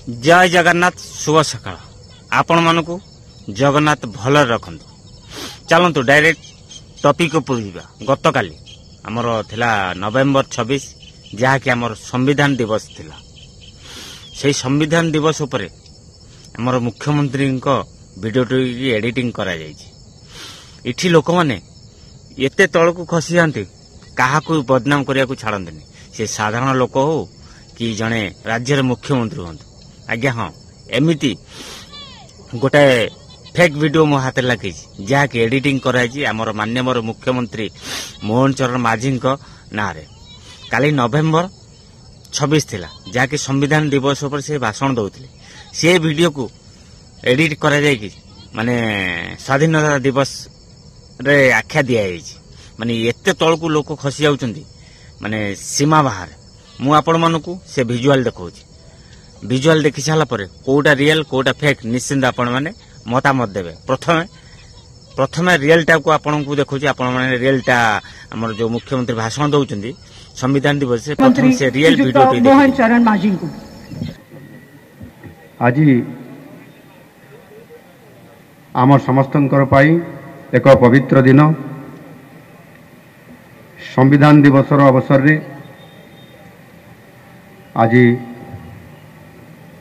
जय जगन्नाथ शुभ सकाळ आपण मानकु जगन्नाथ भल रखंतु। चलतु डायरेक्ट टॉपिक ऊपर जीवा। गतकाली आमर थिला नवेम्बर 26 जहाँकि आमर संविधान दिवस थिला। से संविधान दिवस उपरे आमर मुख्यमंत्री वीडियोटी एडिटिंग करा जायछि। इठी लोक माने एते तळकु खसी जांती काहाकु बदनाम करिया को छाड़ंतनी। से साधारण लोक हो कि जने राज्यर मुख्यमंत्री हंतु। आज्ञा हाँ एमिति गोटे फेक वीडियो मो हाथ लगे जहाँकि एडिटिंग कराई आमर माननीय मुख्यमंत्री मोहन चरण माझी ना काली नवेम्बर 26 थिला जहाँकि संविधान दिवस पर से भाषण दौले। से वीडियो को एडिट करा जायकि माने स्वाधीनता दिवस रे आख्या दिया माने एते तळकु लोक खसी जाउचंदी माने सीमा बाहर। मु आपण मानकु से विजुअल देखौछि। विजुअल देखि साला परे कोटा रियल कोटा फेक निश्चिंत आपण माने मतामत देबे। प्रथमे रियलटा को आपण को देखौछि। आपण माने रियलटा हमर जो मुख्यमंत्री भाषण दउचंदी संविधान दिवस से प्रथम से रियल वीडियो टी मोहन चरण माझी को आज आम समस्तंकर पाई एक पवित्र दिन संविधान दिवस अवसर रे आज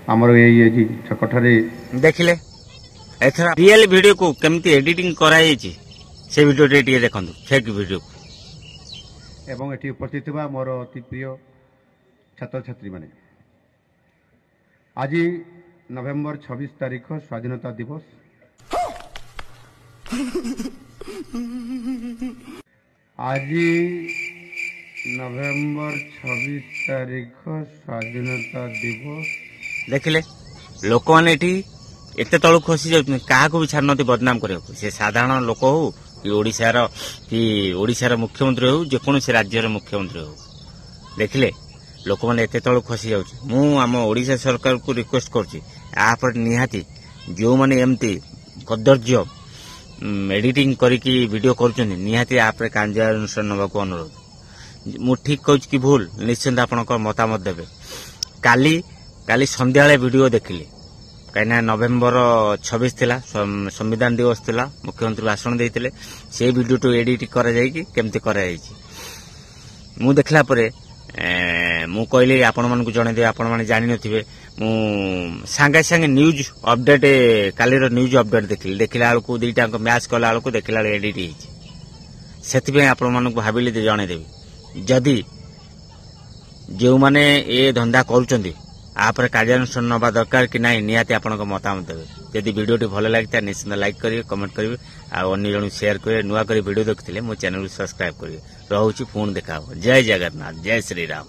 आमर ये छकठारे देखिले एथरा रियल वीडियो को केमती एडिटिंग कराई से वीडियो टे देखंतु फेक वीडियो एवं एटी उपस्थित हुआ मोर अति प्रिय छात्र छात्री माने आज नवेम्बर 26 तारीख स्वाधीनता दिवस। आज नवेम्बर 26 तारीख स्वाधीनता दिवस देखिले लोक मैंने एते तलू खसी जाउछन काहा को भी छाड़ नथि बदनाम करे। से साधारण लोक हो कि ओडिशार मुख्यमंत्री हो जेकोसी राज्यर मुख्यमंत्री हो देखिले लोक मैंने एते तलू खसी जाउछ। मु आम ओडिशा सरकार को रिक्वेस्ट करछि आप निहाती जो माने एमती कदर्य एडिटिंग करिकी वीडियो करछन निहाती आप कार्यानुष्ठान नबा को अनुरोध। मु ठीक कहूँ कि भूल निश्चिंत आपनक मतामत देबे। काली संध्या वीडियो देखिले कहीं नवेम्बर 26 थिला संविधान दिवस थिला मुख्यमंत्री भाषण देते से वीडियो टू एडिट करा जायकि केमती करा जायछि। मु देखला परे मु कहली आपण मानकु जणे दे आपण माने जानि नथिबे। मु संगे संगे न्यूज अपडेट काली रो न्यूज अपडेट देखिला आलको दुईटा मैच कला आलको देखिला एडिट हिछि। सेथिबे आपण मानकु भाबिले दे जणे देबी जदी जो माने ए धंदा करूचंदी आप कार्यानुष्ठान नवा दरकार कि नहीं निहाती आपन मतामत देवे। जदि वीडियो भल लगे निश्चित लाइक करेंगे कमेंट करेंगे अन्य जन शेयर करेंगे। नुआ कर वीडियो देखते मो चैनल सब्सक्राइब करेंगे। रोचे पुणी देखा। जय जगन्नाथ जय श्री राम।